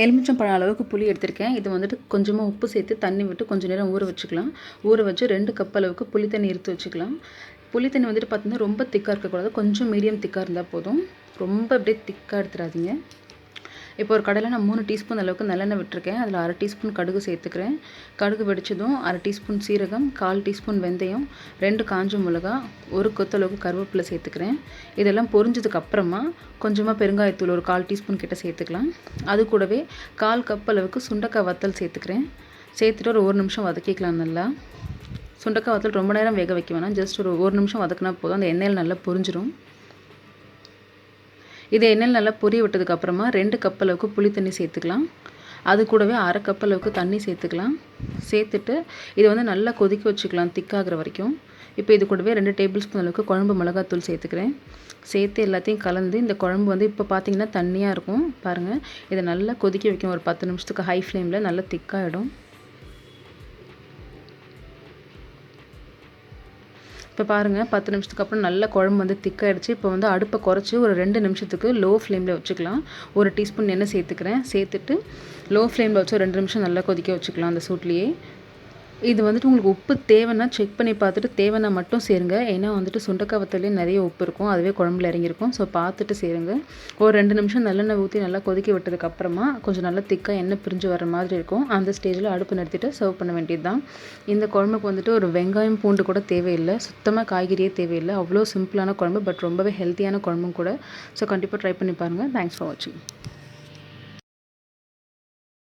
எலுமிச்சம்பழம் அளவுக்கு புளி எடுத்திருக்கேன். இது வந்துட்டு கொஞ்சமாக உப்பு சேர்த்து தண்ணி விட்டு கொஞ்சம் நேரம் ஊற வச்சுக்கலாம். ஊற வச்சு 2 கப் அளவுக்கு புளி தண்ணி எடுத்து வச்சுக்கலாம். புளி தண்ணி வந்துட்டு பார்த்திங்கன்னா ரொம்ப திக்காக இருக்கக்கூடாது, கொஞ்சம் மீடியம் திக்காக இருந்தால் போதும். ரொம்ப அப்படியே திக்காக எடுத்துடாதீங்க. இப்போ ஒரு கடையில் நான் 3 டீஸ்பூன் அளவுக்கு நல்லெண்ணெய் விட்டுருக்கேன். அதில் 1/2 டீஸ்பூன் கடுகு சேர்த்துக்கிறேன். கடுகு வெடிச்சதும் 1/2 டீஸ்பூன் சீரகம், 1/4 டீஸ்பூன் வெந்தயம், 2 காஞ்ச மிளகா, 1 கொத்தளவுக்கு கருவேப்பிலை சேர்த்துக்கிறேன். இதெல்லாம் பொரிஞ்சதுக்கு அப்புறமா கொஞ்சமாக பெருங்காயத்தூள் ஒரு 1/4 டீஸ்பூன் கிட்ட சேர்த்துக்கலாம். அது கூடவே 1/4 கப் அளவுக்கு சுண்டைக்காய் வத்தல் சேர்த்துக்கிறேன். சேர்த்துட்டு ஒரு 1 நிமிஷம் வதக்கிக்கலாம். நல்லா சுண்டைக்காய் வத்தல் ரொம்ப நேரம் வேக வைக்க வேணாம், ஜஸ்ட் ஒரு 1 நிமிஷம் வதக்கினா போதும். அந்த எண்ணெயில் நல்லா பொரிஞ்சிடும். இதை எண்ணெயில் நல்லா பொரிய விட்டதுக்கப்புறமா 2 கப் அளவுக்கு புளி தண்ணி சேர்த்துக்கலாம். அது கூடவே 1/2 கப் அளவுக்கு தண்ணி சேர்த்துக்கலாம். சேர்த்துட்டு இதை வந்து நல்லா கொதிக்க வச்சுக்கலாம் திக்காகிற வரைக்கும். இப்போ இது கூடவே 2 டேபிள் ஸ்பூன் அளவுக்கு குழம்பு மிளகாத்தூள் சேர்த்துக்கிறேன். சேர்த்து எல்லாத்தையும் கலந்து இந்த குழம்பு வந்து இப்போ பார்த்திங்கன்னா தண்ணியாக இருக்கும் பாருங்கள். இதை நல்லா கொதிக்க வைக்கும் ஒரு 10 நிமிஷத்துக்கு ஹை ஃப்ளேமில். நல்லா திக்காகிடும். இப்போ பாருங்கள் 10 நிமிஷத்துக்கு அப்புறம் நல்ல குழம்பு வந்து திக்காகிடுச்சு. இப்போ வந்து அடுப்பை குறைச்சி ஒரு 2 நிமிஷத்துக்கு லோ ஃப்ளேமில் வச்சுக்கலாம். 1 டீஸ்பூன் எண்ணெய் சேர்த்துக்கிறேன். சேர்த்துட்டு லோ ஃப்ளேமில் வச்சு 2 நிமிஷம் நல்லா கொதிக்க வச்சுக்கலாம் அந்த சூட்லேயே. இது வந்துட்டு உங்களுக்கு உப்பு தேவைன்னா செக் பண்ணி பார்த்துட்டு தேவைன்னா மட்டும் சேருங்க. ஏன்னா வந்துட்டு சுண்டைக்காய் வத்தல்லேயே நிறைய உப்பு இருக்கும், அதுவே குழம்புல இறங்கியிருக்கும். ஸோ பார்த்துட்டு சேருங்க. ஒரு 2 நிமிஷம் நல்லெண்ணெய் ஊற்றி நல்லா கொதிக்க விட்டதுக்கப்புறமா கொஞ்சம் நல்லா திக்காக எண்ணெய் பிரிஞ்சு வர மாதிரி இருக்கும். அந்த ஸ்டேஜில் அடுப்பு நிறுத்திட்டு சர்வ் பண்ண வேண்டியது தான். இந்த குழம்புக்கு வந்துட்டு ஒரு வெங்காயம் பூண்டு கூட தேவையில்லை, சுத்தமாக காய்கறியே தேவையில்லை. அவ்வளோ சிம்பிளான குழம்பு, பட் ரொம்பவே ஹெல்த்தியான குழம்பும் கூட. ஸோ கண்டிப்பாக ட்ரை பண்ணி பாருங்கள். தேங்க்ஸ் ஃபார் வாட்சிங்.